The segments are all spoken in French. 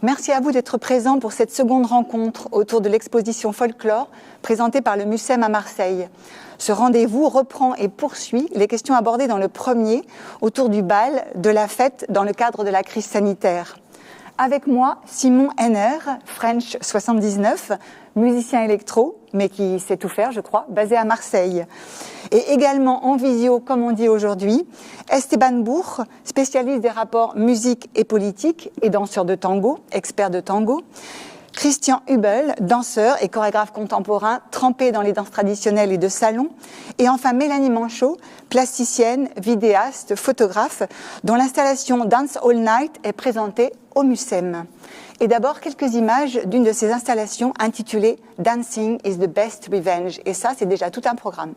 Merci à vous d'être présents pour cette seconde rencontre autour de l'exposition Folklore présentée par le MUCEM à Marseille. Ce rendez-vous reprend et poursuit les questions abordées dans le premier autour du bal, de la fête dans le cadre de la crise sanitaire. Avec moi, Simon Henner, French 79, musicien électro, mais qui sait tout faire, je crois, basé à Marseille. Et également en visio, comme on dit aujourd'hui, Esteban Bourg, spécialiste des rapports musique et politique et danseur de tango, expert de tango. Christian Hubel, danseur et chorégraphe contemporain, trempé dans les danses traditionnelles et de salon. Et enfin Mélanie Manchot, plasticienne, vidéaste, photographe, dont l'installation Dance All Night est présentée au MUCEM. Et d'abord, quelques images d'une de ces installations intitulée « Dancing is the best revenge ». Et ça, c'est déjà tout un programme.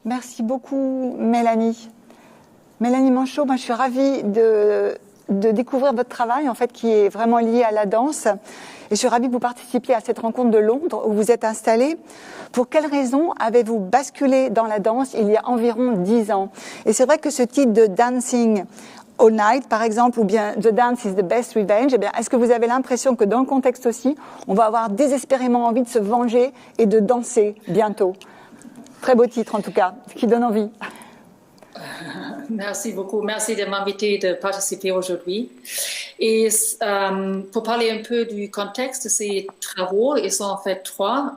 Merci beaucoup, Mélanie. Mélanie Manchot, moi, je suis ravie de découvrir votre travail, en fait, qui est vraiment lié à la danse. Et je suis ravie que vous participiez à cette rencontre de Londres où vous êtes installée. Pour quelles raisons avez-vous basculé dans la danse il y a environ 10 ans? Et c'est vrai que ce titre de Dancing All Night, par exemple, ou bien The Dance is the Best Revenge, eh bien, est-ce que vous avez l'impression que dans le contexte aussi, on va avoir désespérément envie de se venger et de danser bientôt? Très beau titre en tout cas, qui donne envie. Merci beaucoup. Merci de m'inviter de participer aujourd'hui. Et pour parler un peu du contexte de ces travaux, ils sont en fait 3.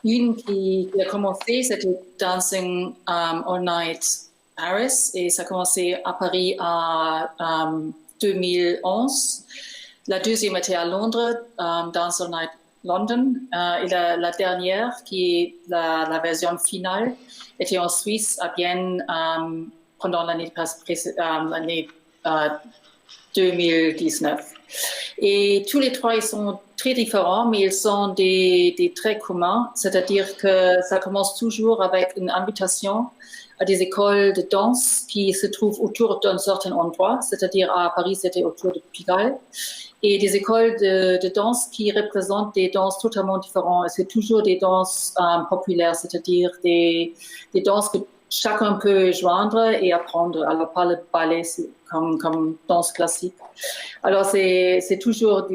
Une qui a commencé, c'était Dancing All Night Paris, et ça a commencé à Paris en 2011. La deuxième était à Londres, Dance All Night London, et la dernière, qui est la version finale, était en Suisse, à Vienne, pendant l'année 2019. Et tous les 3, ils sont très différents, mais ils sont des traits communs, c'est-à-dire que ça commence toujours avec une invitation à des écoles de danse qui se trouvent autour d'un certain endroit, c'est-à-dire à Paris, c'était autour de Pigalle, et des écoles de danse qui représentent des danses totalement différentes. C'est toujours des danses populaires, c'est-à-dire des danses que chacun peut joindre et apprendre. Alors, pas le ballet comme danse classique. Alors, c'est toujours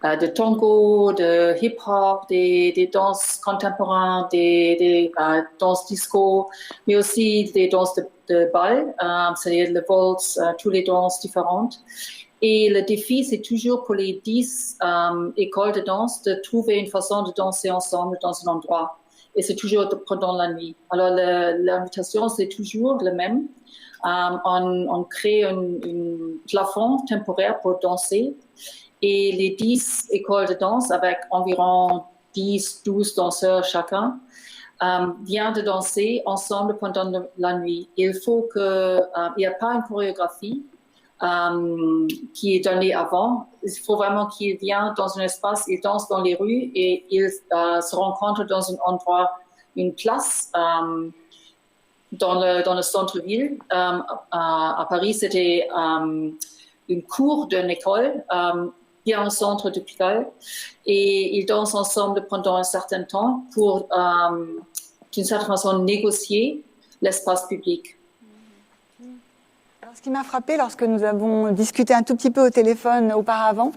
de tango, de hip-hop, des danses contemporaines, des danses disco, mais aussi des danses de bal, c'est-à-dire le waltz, toutes les danses différentes. Et le défi, c'est toujours pour les 10 écoles de danse de trouver une façon de danser ensemble dans un endroit. Et c'est toujours pendant la nuit. Alors, l'invitation, c'est toujours le même. On crée un plafond temporaire pour danser. Et les 10 écoles de danse, avec environ 10-12 danseurs chacun, viennent de danser ensemble pendant la nuit. Il faut qu'il n'y ait pas une chorégraphie qui est donnée avant. Il faut vraiment qu'ils viennent dans un espace, ils dansent dans les rues et ils se rencontrent dans un endroit, une place dans le centre-ville. À Paris, c'était une cour d'une école. Bien au centre de Pigalle, et ils dansent ensemble pendant un certain temps pour, d'une certaine façon, négocier l'espace public. Alors, ce qui m'a frappé lorsque nous avons discuté un tout petit peu au téléphone auparavant,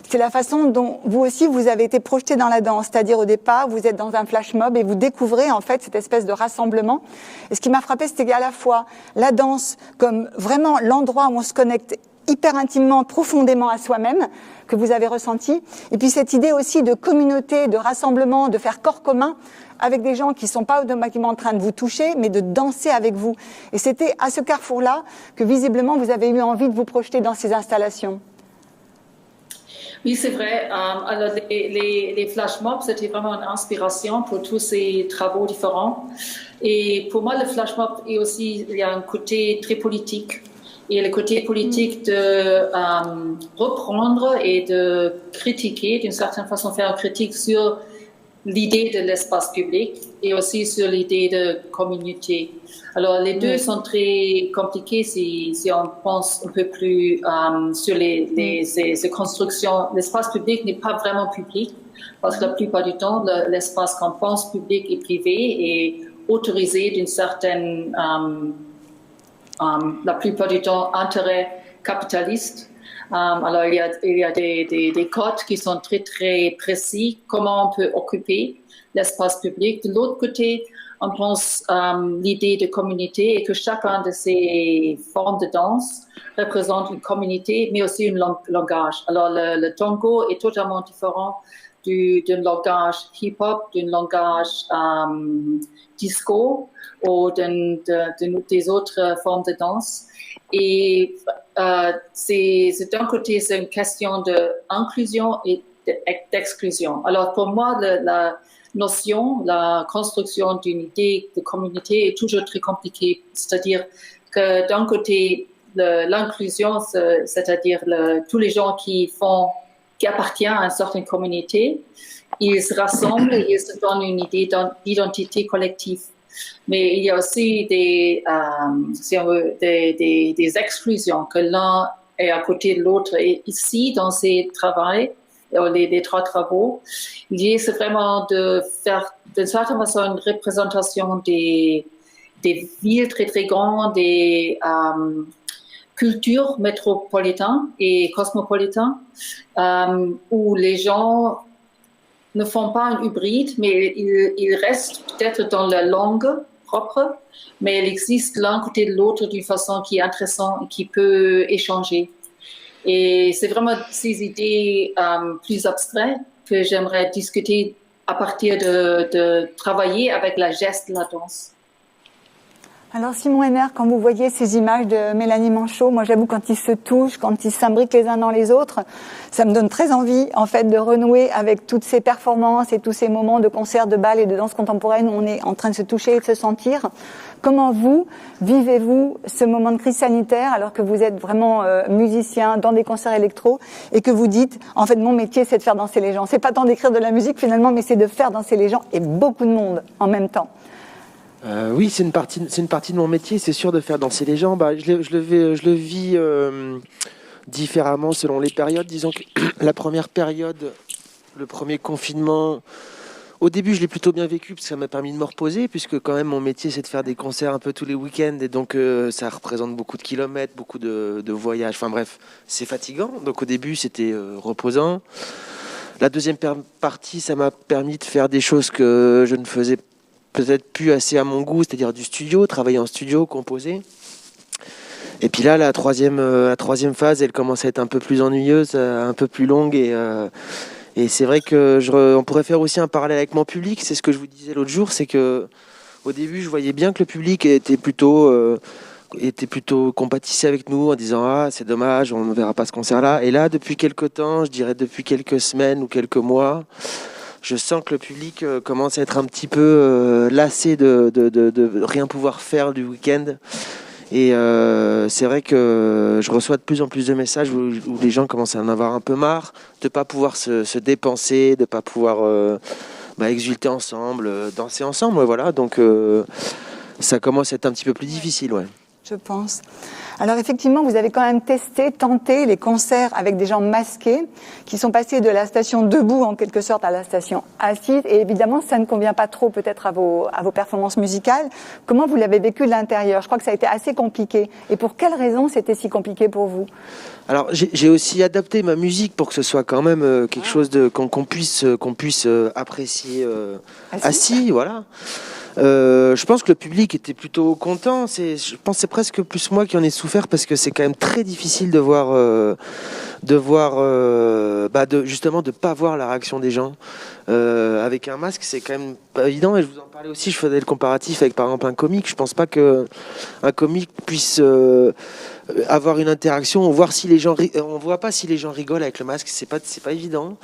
c'est la façon dont vous aussi, vous avez été projeté dans la danse. C'est-à-dire, au départ, vous êtes dans un flash mob et vous découvrez, en fait, cette espèce de rassemblement. Et ce qui m'a frappé, c'était à la fois la danse comme vraiment l'endroit où on se connecte hyper intimement, profondément à soi-même, que vous avez ressenti. Et puis cette idée aussi de communauté, de rassemblement, de faire corps commun avec des gens qui ne sont pas automatiquement en train de vous toucher, mais de danser avec vous. Et c'était à ce carrefour-là que visiblement vous avez eu envie de vous projeter dans ces installations. Oui, c'est vrai. Alors, les flash mobs, c'était vraiment une inspiration pour tous ces travaux différents. Et pour moi, le flash mob est aussi, il y a un côté très politique. Et le côté politique de reprendre et de critiquer, d'une certaine façon, faire une critique sur l'idée de l'espace public et aussi sur l'idée de communauté. Alors, les deux sont très compliqués si on pense un peu plus sur ces constructions. L'espace public n'est pas vraiment public parce que la plupart du temps, l'espace qu'on pense public et privé est autorisé d'une certaine... la plupart du temps, intérêt capitaliste. Alors, il y a des codes qui sont très, très précis, comment on peut occuper l'espace public. De l'autre côté, on pense l'idée de communauté et que chacun de ces formes de danse représente une communauté, mais aussi un langage. Alors, le tango est totalement différent d'un langage hip-hop, d'un langage disco ou des autres formes de danse. Et c'est d'un côté, c'est une question d'inclusion et d'exclusion. Alors pour moi, la notion, la construction d'une idée de communauté est toujours très compliquée. C'est-à-dire que d'un côté, l'inclusion, c'est-à-dire tous les gens qui appartiennent à une certaine communauté, ils se rassemblent et ils se donnent une idée d'identité collective. Mais il y a aussi des exclusions, que l'un est à côté de l'autre. Et ici, dans ces travaux, les trois travaux, l'idée, c'est vraiment de faire, d'une certaine façon, une représentation des villes très, très grandes, des cultures métropolitaines et cosmopolitaines, où les gens ne font pas un hybride, mais ils restent peut-être dans la langue propre, mais il existe l'un côté de l'autre d'une façon qui est intéressante et qui peut échanger. Et c'est vraiment ces idées plus abstraites que j'aimerais discuter à partir de travailler avec la geste de la danse. Alors Simon Henner, quand vous voyez ces images de Mélanie Manchot, moi j'avoue quand ils se touchent, quand ils s'imbriquent les uns dans les autres, ça me donne très envie en fait de renouer avec toutes ces performances et tous ces moments de concert, de bal et de danse contemporaine où on est en train de se toucher et de se sentir. Comment vous vivez-vous ce moment de crise sanitaire alors que vous êtes vraiment musicien dans des concerts électro et que vous dites en fait mon métier c'est de faire danser les gens. C'est pas tant d'écrire de la musique finalement, mais c'est de faire danser les gens et beaucoup de monde en même temps. Oui, c'est une partie de mon métier, c'est sûr, de faire danser les gens. Je le vis différemment selon les périodes. Disons que la première période, le premier confinement, au début, je l'ai plutôt bien vécu parce que ça m'a permis de me reposer, puisque quand même mon métier, c'est de faire des concerts un peu tous les week-ends, et donc ça représente beaucoup de kilomètres, beaucoup de voyages. Enfin bref, c'est fatigant. Donc au début, c'était reposant. La deuxième partie, ça m'a permis de faire des choses que je ne faisais peut-être plus assez à mon goût, c'est-à-dire du studio, travailler en studio, composer. Et puis là, la troisième phase, elle commence à être un peu plus ennuyeuse, un peu plus longue. Et c'est vrai que on pourrait faire aussi un parallèle avec mon public. C'est ce que je vous disais l'autre jour, c'est que au début, je voyais bien que le public était plutôt compatissait avec nous en disant ah c'est dommage, on ne verra pas ce concert-là. Et là, depuis quelques temps, je dirais depuis quelques semaines ou quelques mois, je sens que le public commence à être un petit peu lassé de rien pouvoir faire du week-end. Et c'est vrai que je reçois de plus en plus de messages où les gens commencent à en avoir un peu marre de ne pas pouvoir se dépenser, de ne pas pouvoir exulter ensemble, danser ensemble. Voilà. Donc ça commence à être un petit peu plus difficile. Ouais. Je pense. Alors effectivement, vous avez quand même tenté les concerts avec des gens masqués qui sont passés de la station debout en quelque sorte à la station assise. Et évidemment, ça ne convient pas trop peut-être à vos performances musicales. Comment vous l'avez vécu de l'intérieur ? Je crois que ça a été assez compliqué. Et pour quelles raisons c'était si compliqué pour vous ? Alors j'ai aussi adapté ma musique pour que ce soit quand même quelque chose qu'on puisse apprécier assis, voilà. Je pense que le public était plutôt content. Je pense que c'est presque plus moi qui en ai souffert parce que c'est quand même très difficile de justement de pas voir la réaction des gens avec un masque. C'est quand même pas évident. Et je vous en parlais aussi. Je faisais le comparatif avec par exemple un comique. Je pense pas que un comique puisse avoir une interaction, on voit pas si les gens rigolent avec le masque, c'est pas évident.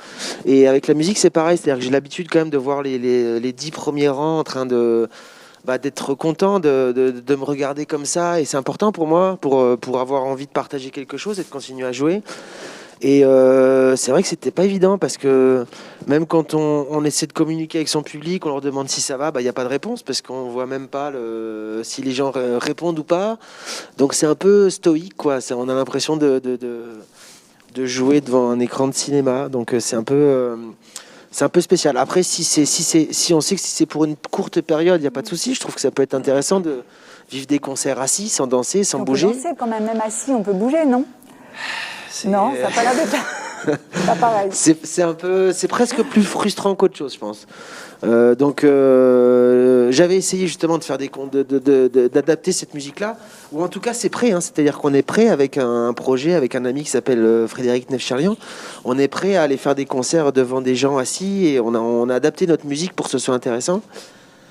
Et avec la musique, c'est pareil, c'est-à-dire que j'ai l'habitude quand même de voir les 10 premiers rangs en train d'être content de me regarder comme ça, et c'est important pour moi pour avoir envie de partager quelque chose et de continuer à jouer. Et c'est vrai que c'était pas évident parce que même quand on essaie de communiquer avec son public, on leur demande si ça va, il n'y a pas de réponse parce qu'on voit même pas si les gens répondent ou pas. Donc c'est un peu stoïque, quoi. On a l'impression de jouer devant un écran de cinéma. Donc c'est un peu spécial. Après, si on sait que si c'est pour une courte période, il n'y a pas de souci. Je trouve que ça peut être intéressant de vivre des concerts assis, sans danser, sans bouger. On peut danser quand même assis, on peut bouger, non ? Non, ça n'a pas l'air d'être pas pareil. C'est presque plus frustrant qu'autre chose, je pense. Donc j'avais essayé justement de faire d'adapter cette musique-là, ou en tout cas c'est prêt, hein, c'est-à-dire qu'on est prêt avec un projet, avec un ami qui s'appelle Frédéric Nefcharlian. On est prêt à aller faire des concerts devant des gens assis et on a adapté notre musique pour que ce soit intéressant.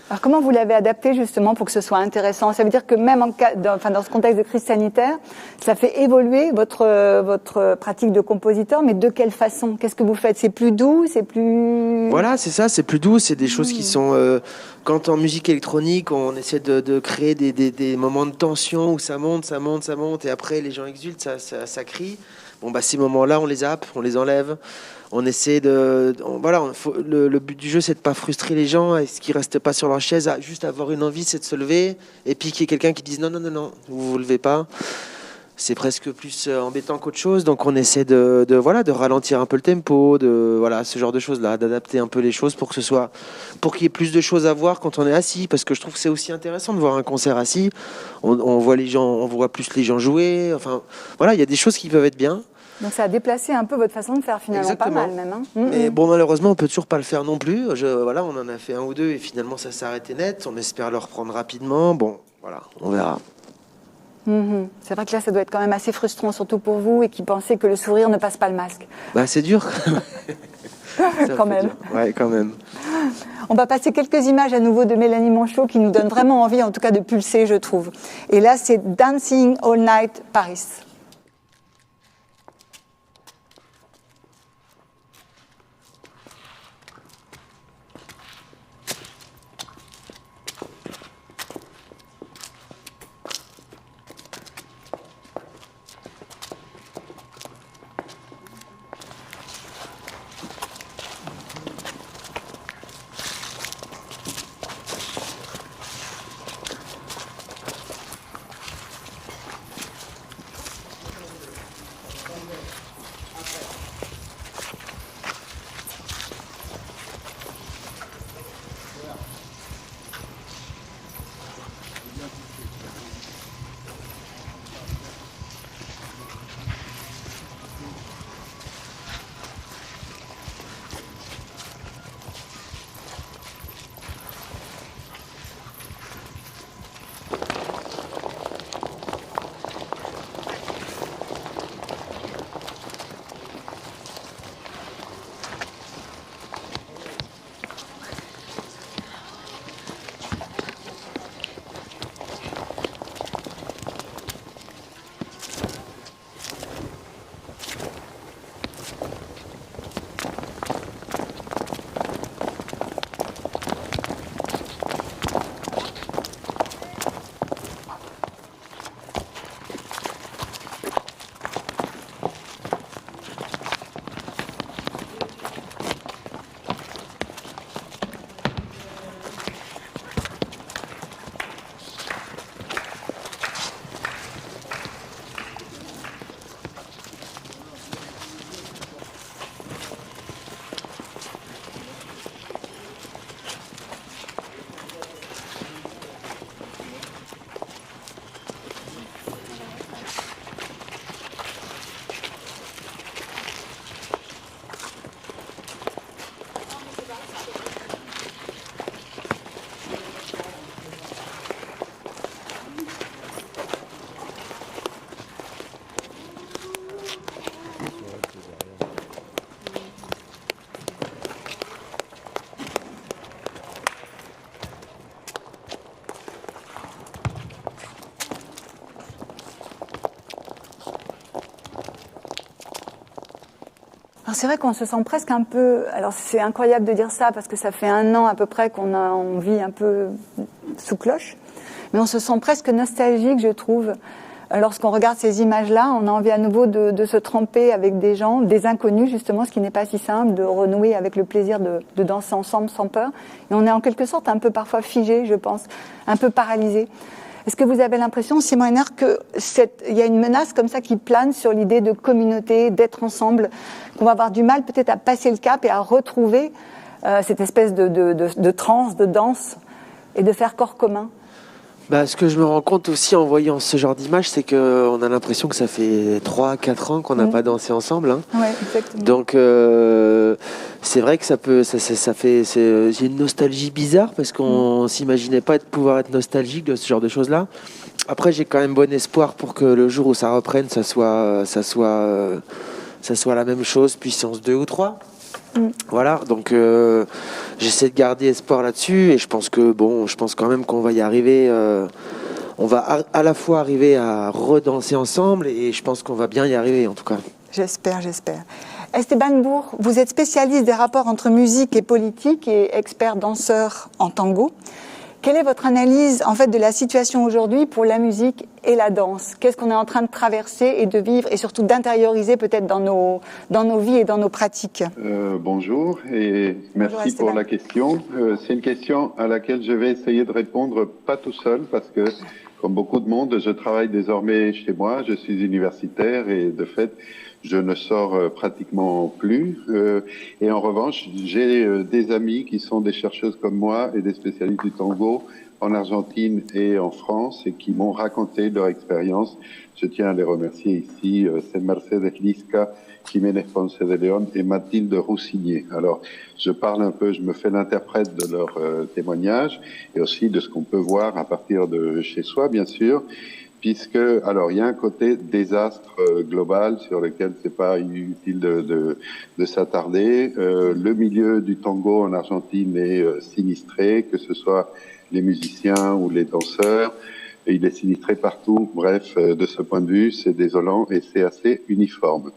Alors comment vous l'avez adapté justement pour que ce soit intéressant ? Ça veut dire que même dans ce contexte de crise sanitaire, ça fait évoluer votre pratique de compositeur, mais de quelle façon ? Qu'est-ce que vous faites ? C'est plus doux ? C'est plus... Voilà, c'est ça, c'est plus doux, c'est des choses qui sont... quand en musique électronique, on essaie de créer des moments de tension où ça monte, et après les gens exultent, ça crie. Bon, ces moments-là, on les zappe, on les enlève. On essaie le but du jeu, c'est de pas frustrer les gens, et ce qui restent pas sur leur chaise, juste avoir une envie, c'est de se lever, et puis qu'il y ait quelqu'un qui dise non, vous levez pas. C'est presque plus embêtant qu'autre chose, donc on essaie de ralentir un peu le tempo, ce genre de choses là, d'adapter un peu les choses pour qu'il y ait plus de choses à voir quand on est assis, parce que je trouve que c'est aussi intéressant de voir un concert assis. On voit les gens, on voit plus les gens jouer. Enfin, voilà, il y a des choses qui peuvent être bien. Donc ça a déplacé un peu votre façon de faire finalement. Exactement. Pas mal même. Hein. Mais bon, malheureusement, on peut toujours pas le faire non plus. On en a fait un ou deux et finalement ça s'est arrêté net. On espère le reprendre rapidement. Bon, voilà, on verra. C'est vrai que là, ça doit être quand même assez frustrant, surtout pour vous, et qui pensez que le sourire ne passe pas le masque. C'est dur. Quand même. Ouais, quand même. On va passer quelques images à nouveau de Mélanie Monchot qui nous donnent vraiment envie, en tout cas, de pulser, je trouve. Et là, c'est Dancing All Night Paris. Alors c'est vrai qu'on se sent presque un peu... Alors c'est incroyable de dire ça parce que ça fait 1 an à peu près on vit un peu sous cloche. Mais on se sent presque nostalgique, je trouve. Lorsqu'on regarde ces images-là, on a envie à nouveau de se tremper avec des gens, des inconnus justement, ce qui n'est pas si simple, de renouer avec le plaisir de danser ensemble sans peur. Et on est en quelque sorte un peu parfois figé, je pense, un peu paralysé. Est-ce que vous avez l'impression, Simon Henner, qu'il y a une menace comme ça qui plane sur l'idée de communauté, d'être ensemble, qu'on va avoir du mal peut-être à passer le cap et à retrouver cette espèce de transe, de danse et de faire corps commun? Ce que je me rends compte aussi en voyant ce genre d'image, c'est qu'on a l'impression que ça fait 3-4 ans qu'on n'a pas dansé ensemble. Hein. Ouais, exactement. Donc c'est vrai que j'ai une nostalgie bizarre parce qu'on s'imaginait pas de pouvoir être nostalgique de ce genre de choses-là. Après, j'ai quand même bon espoir pour que le jour où ça reprenne, ça soit la même chose, puissance 2 ou 3. Voilà, donc j'essaie de garder espoir là-dessus et je pense quand même qu'on va y arriver. On va à la fois arriver à redanser ensemble et je pense qu'on va bien y arriver en tout cas. J'espère. Esteban Bourg, vous êtes spécialiste des rapports entre musique et politique et expert danseur en tango. Quelle est votre analyse en fait de la situation aujourd'hui pour la musique et la danse? Qu'est-ce qu'on est en train de traverser et de vivre et surtout d'intérioriser peut-être dans nos vies et dans nos pratiques? Bonjour et merci pour la question. C'est une question à laquelle je vais essayer de répondre pas tout seul parce que comme beaucoup de monde, je travaille désormais chez moi, je suis universitaire et de fait, je ne sors pratiquement plus. Et en revanche, j'ai des amis qui sont des chercheuses comme moi et des spécialistes du tango en Argentine et en France et qui m'ont raconté leur expérience. Je tiens à les remercier ici. C'est Mercedes Lisca, Jiménez Ponce de León et Mathilde Roussigné. Alors, je parle un peu, je me fais l'interprète de leur témoignage et aussi de ce qu'on peut voir à partir de chez soi, bien sûr. Puisque, alors, il y a un côté désastre global sur lequel c'est pas inutile de s'attarder. Le milieu du tango en Argentine est sinistré, que ce soit les musiciens ou les danseurs. Et il est sinistré partout. Bref, de ce point de vue, c'est désolant et c'est assez uniforme.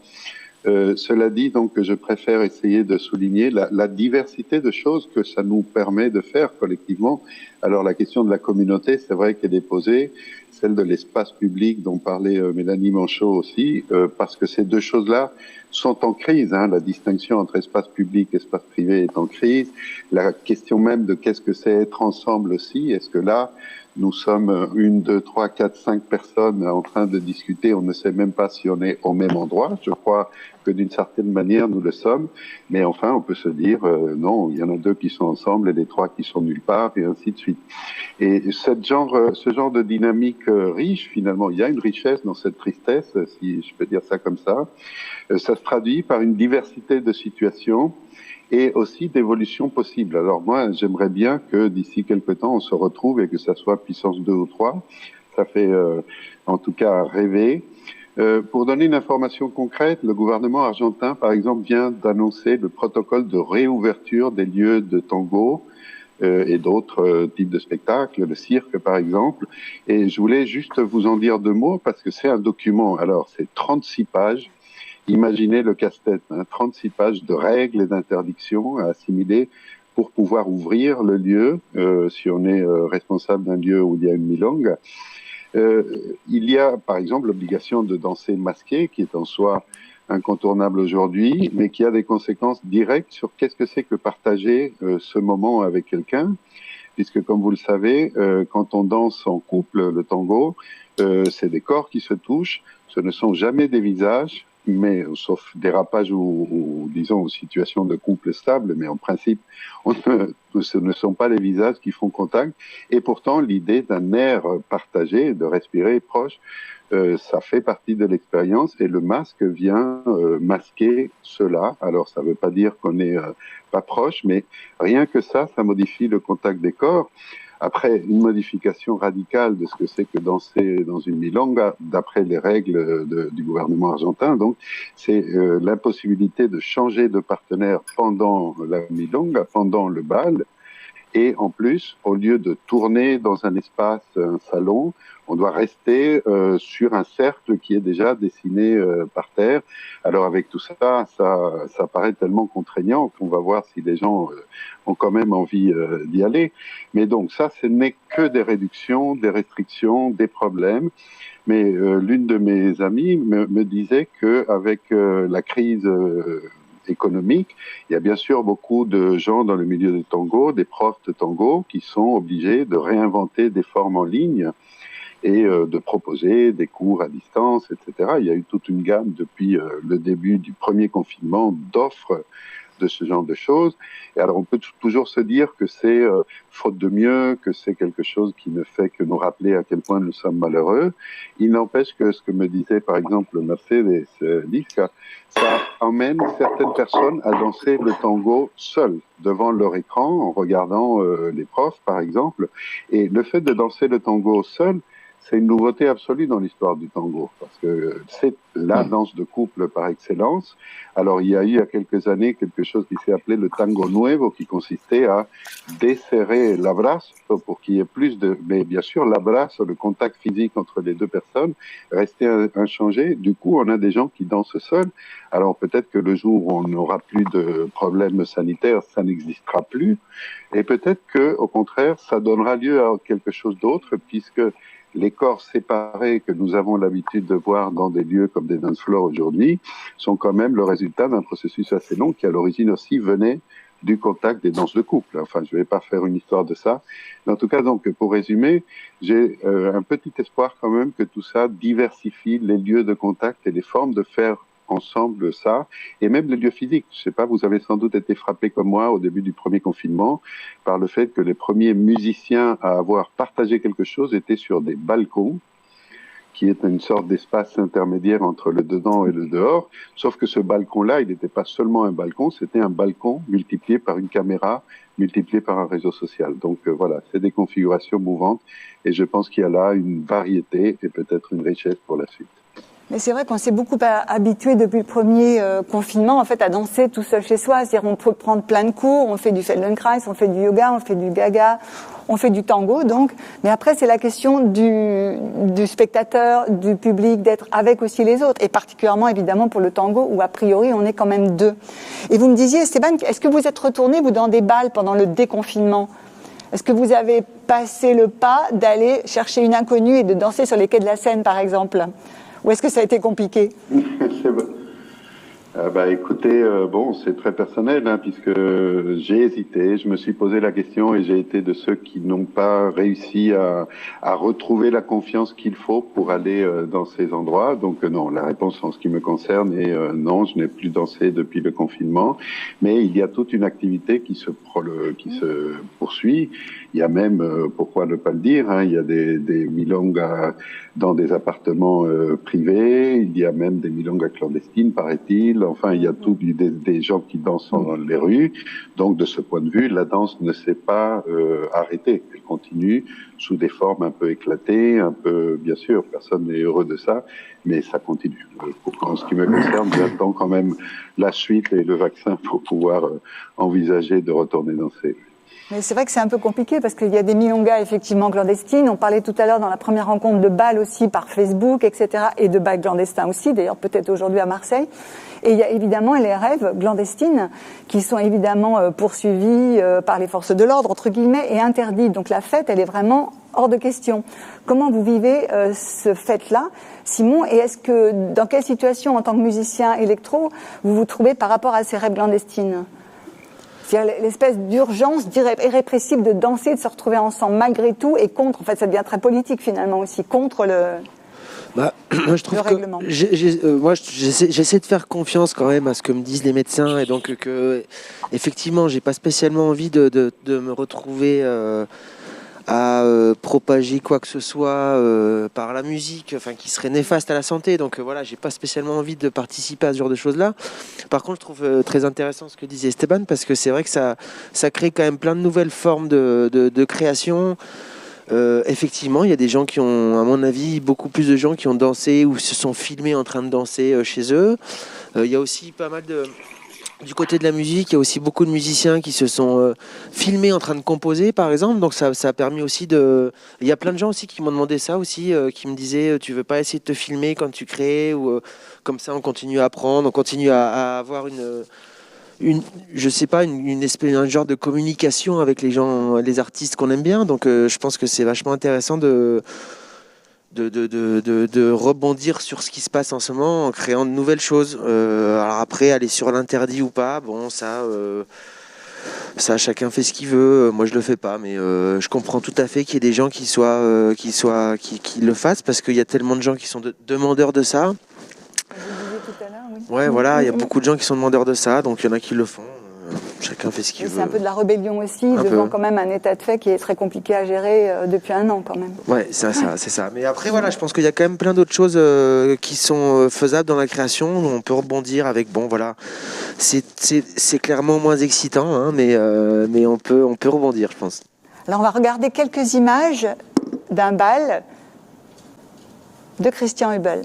Cela dit, donc, je préfère essayer de souligner la diversité de choses que ça nous permet de faire collectivement. Alors, la question de la communauté, c'est vrai qu'elle est posée, celle de l'espace public dont parlait Mélanie Manchot aussi, parce que ces deux choses-là sont en crise. Hein. La distinction entre espace public et espace privé est en crise. La question même de qu'est-ce que c'est être ensemble aussi, est-ce que là, nous sommes 1, 2, 3, 4, 5 personnes en train de discuter. On ne sait même pas si on est au même endroit. Je crois que d'une certaine manière, nous le sommes. Mais enfin, on peut se dire, non, il y en a 2 qui sont ensemble et les 3 qui sont nulle part, et ainsi de suite. Et ce genre de dynamique riche, finalement, il y a une richesse dans cette tristesse, si je peux dire ça comme ça. Ça se traduit par une diversité de situations et aussi d'évolution possible. Alors moi, j'aimerais bien que d'ici quelque temps, on se retrouve et que ça soit puissance 2 ou 3. Ça fait en tout cas rêver. Pour donner une information concrète, le gouvernement argentin, par exemple, vient d'annoncer le protocole de réouverture des lieux de tango et d'autres types de spectacles, le cirque par exemple. Et je voulais juste vous en dire 2 mots parce que c'est un document. Alors, c'est 36 pages. Imaginez le casse-tête, 36 pages de règles et d'interdictions à assimiler pour pouvoir ouvrir le lieu, si on est responsable d'un lieu où il y a une milonga. Il y a, par exemple, l'obligation de danser masqué, qui est en soi incontournable aujourd'hui, mais qui a des conséquences directes sur qu'est-ce que c'est que partager ce moment avec quelqu'un, puisque comme vous le savez, quand on danse en couple, le tango, c'est des corps qui se touchent, ce ne sont jamais des visages, mais sauf dérapage ou disons situations de couple stable, mais en principe, ce ne sont pas les visages qui font contact. Et pourtant, l'idée d'un air partagé, de respirer proche, ça fait partie de l'expérience et le masque vient masquer cela. Alors, ça ne veut pas dire qu'on n'est pas proche, mais rien que ça modifie le contact des corps. Après, une modification radicale de ce que c'est que danser dans une milonga, d'après les règles du gouvernement argentin, donc, c'est l'impossibilité de changer de partenaire pendant la milonga, pendant le bal. Et en plus, au lieu de tourner dans un espace, un salon, on doit rester sur un cercle qui est déjà dessiné par terre. Alors avec tout ça, ça paraît tellement contraignant qu'on va voir si les gens ont quand même envie d'y aller. Mais donc ça, ce n'est que des réductions, des restrictions, des problèmes. Mais l'une de mes amies me disait qu'avec la crise économique, il y a bien sûr beaucoup de gens dans le milieu du tango, des profs de tango, qui sont obligés de réinventer des formes en ligne et de proposer des cours à distance, etc. Il y a eu toute une gamme depuis le début du premier confinement d'offres de ce genre de choses. Et alors on peut toujours se dire que c'est faute de mieux, que c'est quelque chose qui ne fait que nous rappeler à quel point nous sommes malheureux. Il n'empêche que ce que me disait par exemple Mercedes Lisca, ça emmène certaines personnes à danser le tango seules devant leur écran en regardant les profs par exemple. Et le fait de danser le tango seul, c'est une nouveauté absolue dans l'histoire du tango, parce que c'est la danse de couple par excellence. Alors, il y a eu il y a quelques années quelque chose qui s'est appelé le tango nuevo, qui consistait à desserrer l'abrazo pour qu'il y ait plus de... Mais bien sûr, l'abrazo, le contact physique entre les deux personnes, restait inchangé. Du coup, on a des gens qui dansent seuls. Alors, peut-être que le jour où on n'aura plus de problèmes sanitaires, ça n'existera plus. Et peut-être que, au contraire, ça donnera lieu à quelque chose d'autre, puisque les corps séparés que nous avons l'habitude de voir dans des lieux comme des dance floors aujourd'hui sont quand même le résultat d'un processus assez long qui, à l'origine aussi, venait du contact des danses de couple. Enfin, je ne vais pas faire une histoire de ça. Mais en tout cas, donc, pour résumer, j'ai un petit espoir quand même que tout ça diversifie les lieux de contact et les formes de faire ensemble ça, et même les lieux physiques. Je sais pas, vous avez sans doute été frappé comme moi au début du premier confinement par le fait que les premiers musiciens à avoir partagé quelque chose étaient sur des balcons, qui est une sorte d'espace intermédiaire entre le dedans et le dehors, sauf que ce balcon-là, il n'était pas seulement un balcon, c'était un balcon multiplié par une caméra, multiplié par un réseau social. Donc voilà, c'est des configurations mouvantes, et je pense qu'il y a là une variété et peut-être une richesse pour la suite. Mais c'est vrai qu'on s'est beaucoup habitué depuis le premier confinement en fait à danser tout seul chez soi. C'est-à-dire on peut prendre plein de cours, on fait du Feldenkrais, on fait du yoga, on fait du gaga, on fait du tango donc. Mais après c'est la question du spectateur, du public, d'être avec aussi les autres. Et particulièrement évidemment pour le tango où a priori on est quand même deux. Et vous me disiez Esteban, est-ce que vous êtes retourné vous dans des balles pendant le déconfinement ? Est-ce que vous avez passé le pas d'aller chercher une inconnue et de danser sur les quais de la Seine par exemple ? Ou est-ce que ça a été compliqué ? Écoutez, bon, c'est très personnel, hein, puisque j'ai hésité, je me suis posé la question et j'ai été de ceux qui n'ont pas réussi à retrouver la confiance qu'il faut pour aller dans ces endroits. Donc non, la réponse en ce qui me concerne est non, je n'ai plus dansé depuis le confinement, mais il y a toute une activité qui se poursuit. Il y a même, pourquoi ne pas le dire, hein, il y a des milongas dans des appartements privés, il y a même des milongas clandestines, paraît-il. Enfin, il y a des gens qui dansent dans les rues. Donc, de ce point de vue, la danse ne s'est pas arrêtée. Elle continue sous des formes un peu éclatées, un peu, bien sûr, personne n'est heureux de ça, mais ça continue. En ce qui me concerne, j'attends quand même la suite et le vaccin pour pouvoir envisager de retourner danser. Mais c'est vrai que c'est un peu compliqué parce qu'il y a des milongas effectivement clandestines. On parlait tout à l'heure dans la première rencontre de balles aussi par Facebook, etc. et de balles clandestins aussi, d'ailleurs peut-être aujourd'hui à Marseille. Et il y a évidemment les rêves clandestines qui sont évidemment poursuivis par les forces de l'ordre, entre guillemets, et interdits. Donc la fête, elle est vraiment hors de question. Comment vous vivez ce fête-là, Simon ? Et est-ce que, dans quelle situation en tant que musicien électro, vous vous trouvez par rapport à ces rêves clandestines ? C'est-à-dire l'espèce d'urgence irrépressible de danser, de se retrouver ensemble malgré tout et contre. En fait, ça devient très politique finalement aussi, contre moi, je trouve que règlement. J'essaie de faire confiance quand même à ce que me disent les médecins et donc que effectivement, j'ai pas spécialement envie de me retrouver à propager quoi que ce soit par la musique, enfin qui serait néfaste à la santé. Donc voilà, j'ai pas spécialement envie de participer à ce genre de choses-là. Par contre, je trouve très intéressant ce que disait Esteban parce que c'est vrai que ça crée quand même plein de nouvelles formes de création. Effectivement, il y a des gens qui ont, à mon avis, beaucoup plus de gens qui ont dansé ou se sont filmés en train de danser chez eux. Il y a aussi pas mal Du côté de la musique, il y a aussi beaucoup de musiciens qui se sont filmés en train de composer, par exemple. Donc ça a permis aussi de... Il y a plein de gens aussi qui m'ont demandé ça aussi, qui me disaient, tu veux pas essayer de te filmer quand tu crées, ou comme ça on continue à apprendre, on continue à avoir je sais pas, une espèce, un genre de communication avec les gens, les artistes qu'on aime bien. Donc je pense que c'est vachement intéressant de rebondir sur ce qui se passe en ce moment en créant de nouvelles choses. Alors après, aller sur l'interdit ou pas, bon, ça, chacun fait ce qu'il veut. Moi, je le fais pas, mais je comprends tout à fait qu'il y ait des gens qui le fassent parce qu'il y a tellement de gens qui sont demandeurs de ça. Vous disiez tout à l'heure, oui. Ouais, voilà, il y a beaucoup de gens qui sont demandeurs de ça, donc il y en a qui le font. Chacun fait ce qu'il veut. C'est un peu de la rébellion aussi, devant quand même un état de fait qui est très compliqué à gérer depuis un an quand même. Ouais, c'est ça. Mais après, voilà, je pense qu'il y a quand même plein d'autres choses qui sont faisables dans la création. On peut rebondir avec, bon, voilà, c'est clairement moins excitant, hein, mais on peut rebondir, je pense. Alors, on va regarder quelques images d'un bal de Christian Hubel.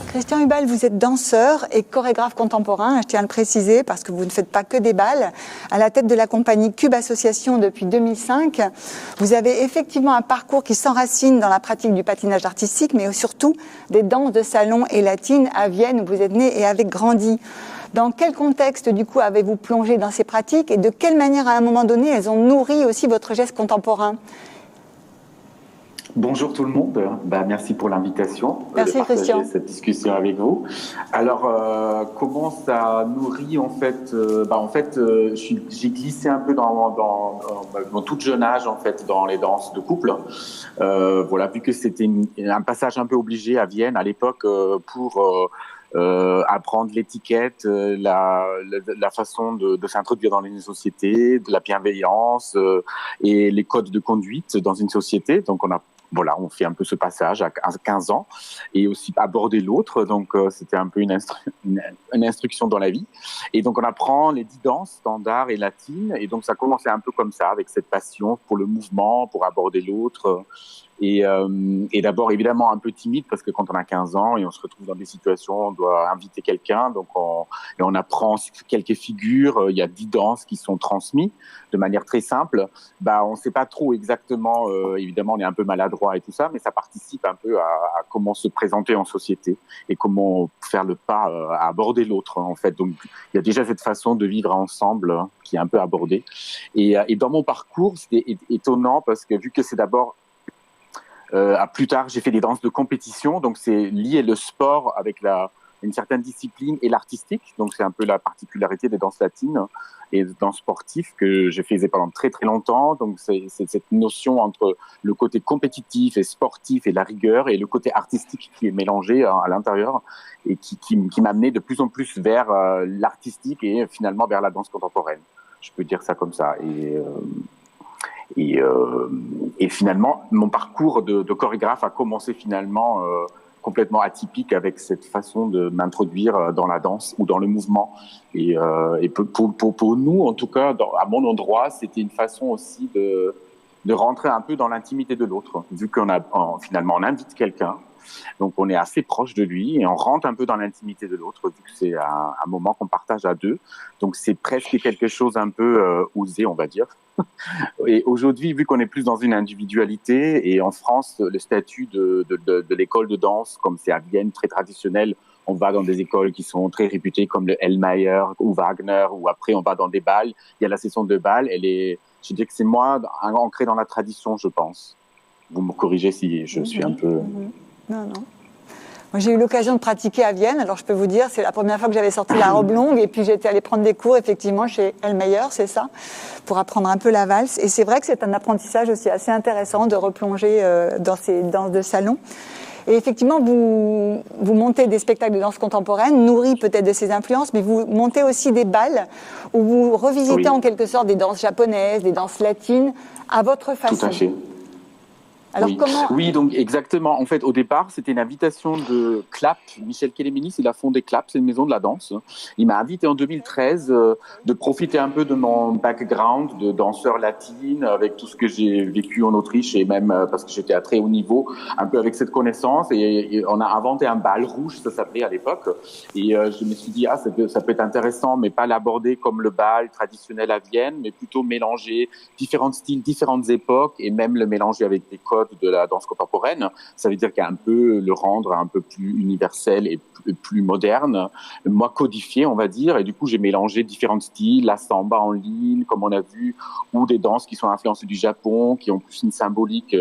Christian Hubel, vous êtes danseur et chorégraphe contemporain, je tiens à le préciser parce que vous ne faites pas que des bals. À la tête de la compagnie Cube Association depuis 2005, vous avez effectivement un parcours qui s'enracine dans la pratique du patinage artistique, mais surtout des danses de salon et latines à Vienne où vous êtes né et avez grandi. Dans quel contexte, du coup, avez-vous plongé dans ces pratiques et de quelle manière, à un moment donné, elles ont nourri aussi votre geste contemporain ? Bonjour tout le monde, merci pour l'invitation de partager cette discussion avec vous. Alors, comment ça nourrit en fait j'ai glissé un peu dans mon tout jeune âge en fait dans les danses de couple. Voilà, vu que c'était un passage un peu obligé à Vienne à l'époque pour apprendre l'étiquette, la façon de s'introduire dans une société, de la bienveillance et les codes de conduite dans une société. Donc on fait un peu ce passage à 15 ans et aussi aborder l'autre. Donc, c'était un peu une instruction dans la vie. Et donc, on apprend les 10 danses standards et latines. Et donc, ça commençait un peu comme ça, avec cette passion pour le mouvement, pour aborder l'autre. Et d'abord, évidemment, un peu timide parce que quand on a 15 ans et on se retrouve dans des situations, on doit inviter quelqu'un. Donc, on apprend quelques figures. Il y a 10 danses qui sont transmises de manière très simple. On ne sait pas trop exactement, évidemment, on est un peu maladroit et tout ça, mais ça participe un peu à comment se présenter en société et comment faire le pas à aborder l'autre, en fait. Donc, il y a déjà cette façon de vivre ensemble qui est un peu abordée. Et dans mon parcours, c'était étonnant parce que vu que c'est d'abord plus tard, j'ai fait des danses de compétition, donc c'est lier le sport avec une certaine discipline et l'artistique. Donc c'est un peu la particularité des danses latines et des danses sportives que je faisais pendant très très longtemps. Donc c'est cette notion entre le côté compétitif et sportif et la rigueur et le côté artistique qui est mélangé à l'intérieur et qui m'a amené de plus en plus vers l'artistique et finalement vers la danse contemporaine. Je peux dire ça comme ça. Et finalement, mon parcours de chorégraphe a commencé finalement complètement atypique avec cette façon de m'introduire dans la danse ou dans le mouvement. Et pour nous, en tout cas, à mon endroit, c'était une façon aussi de rentrer un peu dans l'intimité de l'autre, vu finalement on invite quelqu'un. Donc, on est assez proche de lui et on rentre un peu dans l'intimité de l'autre, vu que c'est un moment qu'on partage à deux. Donc, c'est presque quelque chose un peu osé, on va dire. Et aujourd'hui, vu qu'on est plus dans une individualité, et en France, le statut de l'école de danse, comme c'est à Vienne, très traditionnel, on va dans des écoles qui sont très réputées comme le Hellmayer ou Wagner, ou après on va dans des bals. Il y a la session de bal, je dis que c'est moi, ancré dans la tradition, je pense. Vous me corrigez si je suis un peu... Non. Moi, j'ai eu l'occasion de pratiquer à Vienne. Alors, je peux vous dire, c'est la première fois que j'avais sorti la robe longue. Et puis, j'étais allée prendre des cours, effectivement, chez Hellmayer, c'est ça, pour apprendre un peu la valse. Et c'est vrai que c'est un apprentissage aussi assez intéressant de replonger dans ces danses de salon. Et effectivement, vous montez des spectacles de danse contemporaine, nourris peut-être de ces influences, mais vous montez aussi des bals où vous revisitez en quelque sorte des danses japonaises, des danses latines, à votre façon. Tout à fait. Alors, oui, donc exactement. En fait, au départ, c'était une invitation de CLAP. Michel Kéléménis, il a fondé CLAP, c'est une maison de la danse. Il m'a invité en 2013 de profiter un peu de mon background de danseur latine, avec tout ce que j'ai vécu en Autriche et même parce que j'étais à très haut niveau, un peu avec cette connaissance. Et on a inventé un bal rouge, ça s'appelait à l'époque. Et je me suis dit, ça peut être intéressant, mais pas l'aborder comme le bal traditionnel à Vienne, mais plutôt mélanger différents styles, différentes époques et même le mélanger avec des codes de la danse contemporaine. Ça veut dire qu'un peu le rendre un peu plus universel et plus moderne, moins codifié, on va dire. Et du coup, j'ai mélangé différents styles, la samba en ligne, comme on a vu, ou des danses qui sont influencées du Japon, qui ont plus une symbolique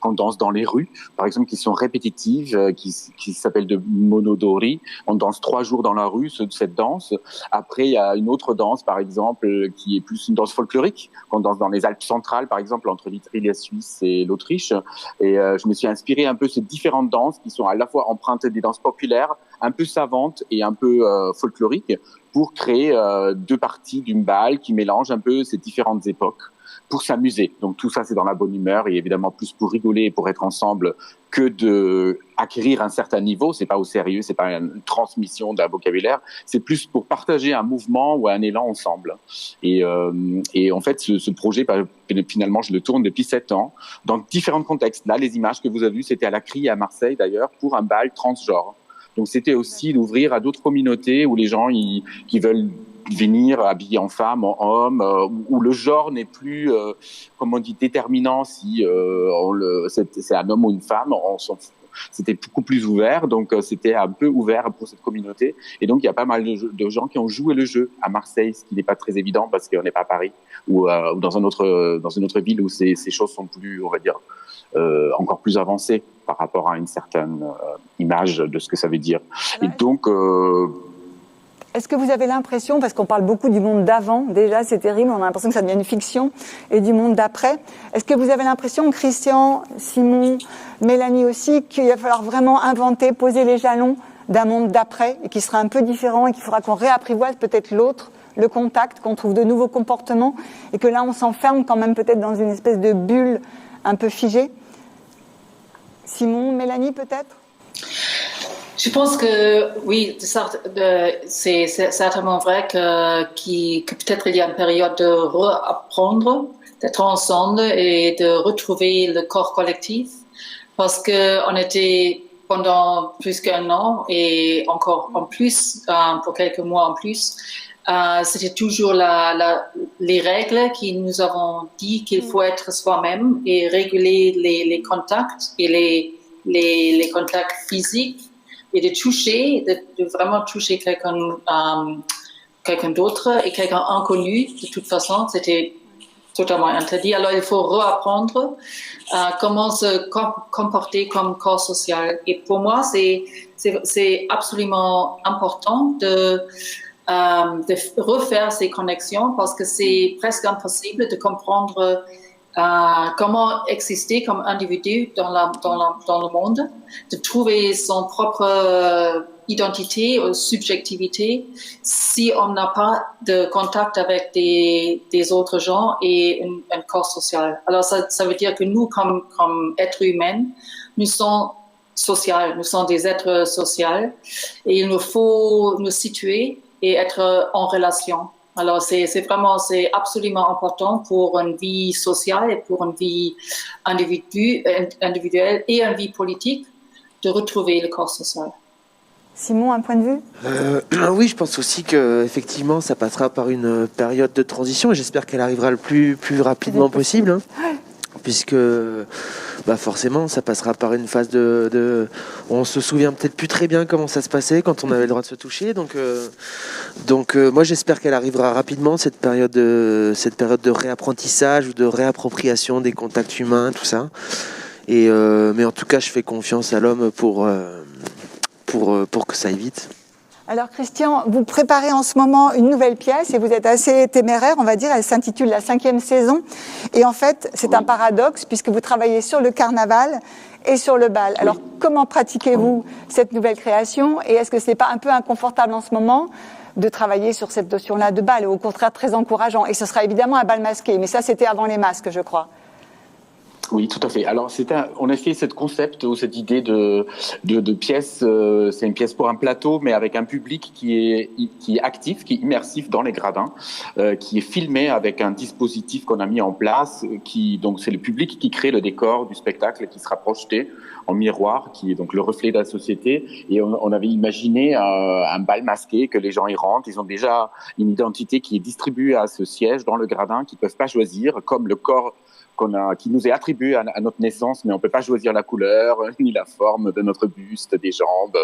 qu'on danse dans les rues, par exemple, qui sont répétitives, qui s'appellent de monodori. On danse 3 jours dans la rue, cette danse. Après, il y a une autre danse, par exemple, qui est plus une danse folklorique, qu'on danse dans les Alpes centrales, par exemple, entre l'Italie, la Suisse et l'Autriche. Et je me suis inspiré un peu de ces différentes danses qui sont à la fois empruntées des danses populaires, un peu savantes et un peu folkloriques, pour créer 2 parties d'une balle qui mélangent un peu ces différentes époques pour s'amuser. Donc tout ça, c'est dans la bonne humeur et évidemment plus pour rigoler et pour être ensemble que de acquérir un certain niveau. C'est pas au sérieux, c'est pas une transmission d'un vocabulaire. C'est plus pour partager un mouvement ou un élan ensemble. Et en fait, ce projet, finalement, je le tourne depuis 7 ans dans différents contextes. Là, les images que vous avez vues, c'était à la CRI à Marseille d'ailleurs pour un bal transgenre. Donc c'était aussi d'ouvrir à d'autres communautés où les gens qui veulent venir habillés en femme, en homme, où le genre n'est plus, comme on dit, déterminant si c'est un homme ou une femme, on s'en fout. C'était beaucoup plus ouvert, donc c'était un peu ouvert pour cette communauté. Et donc il y a pas mal de gens qui ont joué le jeu à Marseille, ce qui n'est pas très évident parce qu'on n'est pas à Paris ou dans une autre ville où ces choses sont plus, on va dire, encore plus avancées par rapport à une certaine image de ce que ça veut dire. Et donc est-ce que vous avez l'impression, parce qu'on parle beaucoup du monde d'avant, déjà c'est terrible, on a l'impression que ça devient une fiction, et du monde d'après, est-ce que vous avez l'impression, Christian, Simon, Mélanie aussi, qu'il va falloir vraiment inventer, poser les jalons d'un monde d'après, et qui sera un peu différent, et qu'il faudra qu'on réapprivoise peut-être l'autre, le contact, qu'on trouve de nouveaux comportements, et que là on s'enferme quand même peut-être dans une espèce de bulle un peu figée? Simon, Mélanie peut-être? Je pense que oui, c'est certainement vrai que peut-être il y a une période de réapprendre, d'être ensemble et de retrouver le corps collectif, parce que on était pendant plus qu'1 an et encore en plus pour quelques mois en plus, c'était toujours les règles qui nous avons dit qu'il faut être soi-même et réguler les contacts et les contacts physiques. Et de toucher, de vraiment toucher quelqu'un d'autre et quelqu'un inconnu, de toute façon, c'était totalement interdit. Alors, il faut réapprendre comment se comporter comme corps social. Et pour moi, c'est absolument important de refaire ces connexions parce que c'est presque impossible de comprendre comment exister comme individu dans le monde, de trouver son propre identité ou subjectivité si on n'a pas de contact avec des autres gens et un corps social. Alors ça veut dire que nous, comme êtres humains, nous sommes sociaux, nous sommes des êtres sociaux et il nous faut nous situer et être en relation. Alors, c'est absolument important pour une vie sociale et pour une vie individuelle et une vie politique de retrouver le corps social. Simon, un point de vue ? Oui, je pense aussi qu'effectivement, ça passera par une période de transition et j'espère qu'elle arrivera le plus rapidement possible. Hein. Puisque forcément ça passera par une phase on se souvient peut-être plus très bien comment ça se passait quand on avait le droit de se toucher, donc moi j'espère qu'elle arrivera rapidement, cette période de réapprentissage ou de réappropriation des contacts humains, tout ça, et mais en tout cas je fais confiance à l'homme pour que ça aille vite. Alors Christian, vous préparez en ce moment une nouvelle pièce et vous êtes assez téméraire, on va dire, elle s'intitule La 5e saison. Et en fait, c'est un paradoxe puisque vous travaillez sur le carnaval et sur le bal. Alors comment pratiquez-vous cette nouvelle création et est-ce que ce n'est pas un peu inconfortable en ce moment de travailler sur cette notion-là de bal, ou au contraire très encourageant? Et ce sera évidemment un bal masqué, mais ça c'était avant les masques, je crois. Oui, tout à fait. Alors, on a fait ce concept ou cette idée de pièce. C'est une pièce pour un plateau, mais avec un public qui est actif, qui est immersif dans les gradins, qui est filmé avec un dispositif qu'on a mis en place. Donc, c'est le public qui crée le décor du spectacle, qui sera projeté en miroir, qui est donc le reflet de la société. Et on avait imaginé un bal masqué, que les gens y rentrent. Ils ont déjà une identité qui est distribuée à ce siège dans le gradin, qu'ils peuvent pas choisir, comme le corps qui nous est attribué à notre naissance, mais on peut pas choisir la couleur ni la forme de notre buste, des jambes,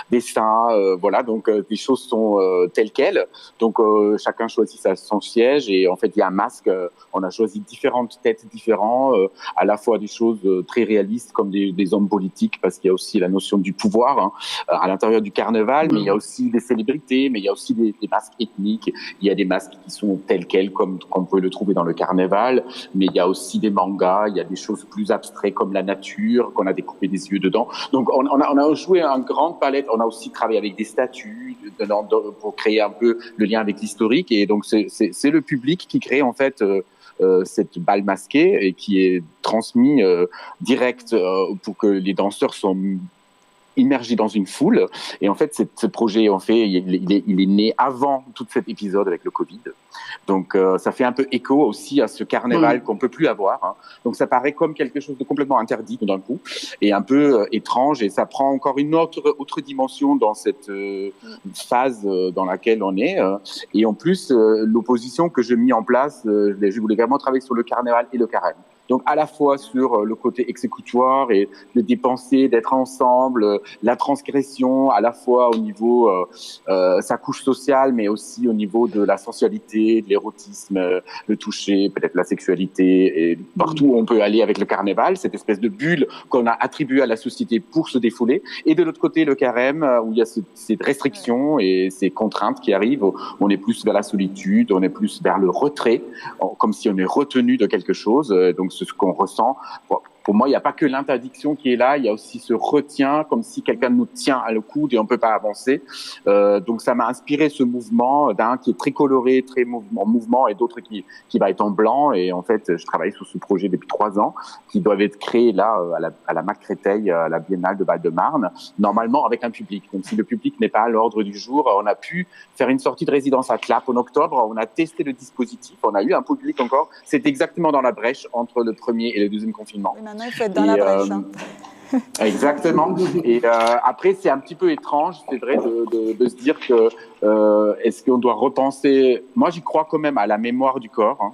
des seins, voilà. Donc les choses sont telles quelles. Donc chacun choisit son siège et en fait il y a un masque. On a choisi différentes têtes différentes, à la fois des choses très réalistes comme des hommes politiques, parce qu'il y a aussi la notion du pouvoir à l'intérieur du carnaval, mais il y a aussi des célébrités, mais il y a aussi des masques ethniques. Il y a des masques qui sont tels quels comme on peut le trouver dans le carnaval, mais il y a aussi des mangas, il y a des choses plus abstraites comme la nature, qu'on a découpé des yeux dedans. Donc on a joué une grande palette. On a aussi travaillé avec des statues pour créer un peu le lien avec l'historique. Et donc c'est le public qui crée en fait cette balle masquée et qui est transmis direct pour que les danseurs soient immergé dans une foule. Et en fait, ce projet, en fait, il est né avant tout cet épisode avec le Covid. Donc, ça fait un peu écho aussi à ce carnaval qu'on peut plus avoir. Hein. Donc, ça paraît comme quelque chose de complètement interdit d'un coup et un peu étrange. Et ça prend encore une autre dimension dans cette phase dans laquelle on est. Et en plus, l'opposition que j'ai mis en place, je voulais vraiment travailler sur le carnaval et le carême. Donc à la fois sur le côté exécutoire et de dépenser, d'être ensemble, la transgression, à la fois au niveau sa couche sociale, mais aussi au niveau de la sensualité, de l'érotisme, le toucher, peut-être la sexualité, et partout où on peut aller avec le carnaval, cette espèce de bulle qu'on a attribuée à la société pour se défouler. Et de l'autre côté, le carême, où il y a cette restriction et ces contraintes qui arrivent, on est plus vers la solitude, on est plus vers le retrait, comme si on est retenu de quelque chose. Donc ce qu'on ressent. Pour moi, il n'y a pas que l'interdiction qui est là, il y a aussi ce retien, comme si quelqu'un nous tient à le coude et on ne peut pas avancer. Donc ça m'a inspiré ce mouvement d'un qui est très coloré, très en mouvement, et d'autres qui va être en blanc. Et en fait, je travaille sur ce projet depuis 3 ans, qui doivent être créés là à la Mac Créteil, à la Biennale de Val-de-Marne, normalement avec un public. Donc si le public n'est pas à l'ordre du jour, on a pu faire une sortie de résidence à Clap en octobre. On a testé le dispositif, on a eu un public encore. C'est exactement dans la brèche entre le premier et le deuxième confinement. Oui, maintenant, il faut être dans la brèche. Exactement. Et après, c'est un petit peu étrange, c'est vrai, de se dire que est-ce qu'on doit repenser? Moi, j'y crois quand même à la mémoire du corps. Hein.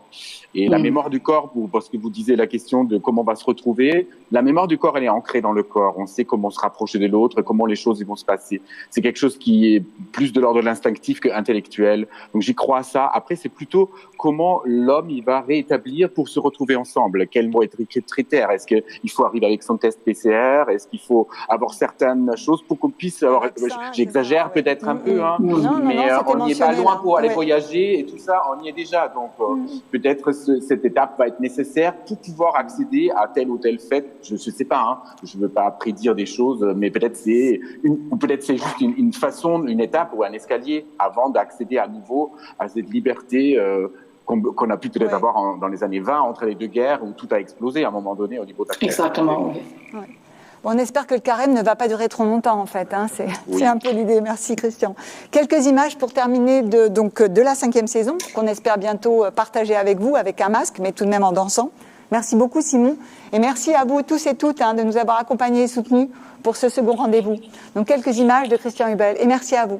Et la mémoire du corps, parce que vous disiez la question de comment on va se retrouver, la mémoire du corps, elle est ancrée dans le corps. On sait comment se rapprocher de l'autre, comment les choses vont se passer. C'est quelque chose qui est plus de l'ordre de l'instinctif que intellectuel. Donc j'y crois à ça. Après, c'est plutôt comment l'homme il va rétablir pour se retrouver ensemble. Quels vont être les critères? Est-ce qu'il faut arriver avec son test PCR? Est-ce qu'il faut avoir certaines choses pour qu'on puisse... Alors, j'exagère peut-être un peu, hein, mais on n'y est pas loin pour aller voyager et tout ça, on y est déjà. Donc peut-être cette étape va être nécessaire pour pouvoir accéder à telle ou telle fête. Je ne sais pas, hein, je ne veux pas prédire des choses, mais peut-être c'est juste une façon, une étape ou un escalier avant d'accéder à nouveau à cette liberté qu'on a pu peut-être avoir dans les années 20 entre les deux guerres où tout a explosé à un moment donné au niveau de la Exactement. Oui. Bon, on espère que le carême ne va pas durer trop longtemps, en fait. Hein. C'est un peu l'idée. Merci, Christian. Quelques images pour terminer de la 5e saison, qu'on espère bientôt partager avec vous, avec un masque, mais tout de même en dansant. Merci beaucoup, Simon. Et merci à vous tous et toutes de nous avoir accompagnés et soutenus pour ce second rendez-vous. Donc, quelques images de Christian Hubel. Et merci à vous.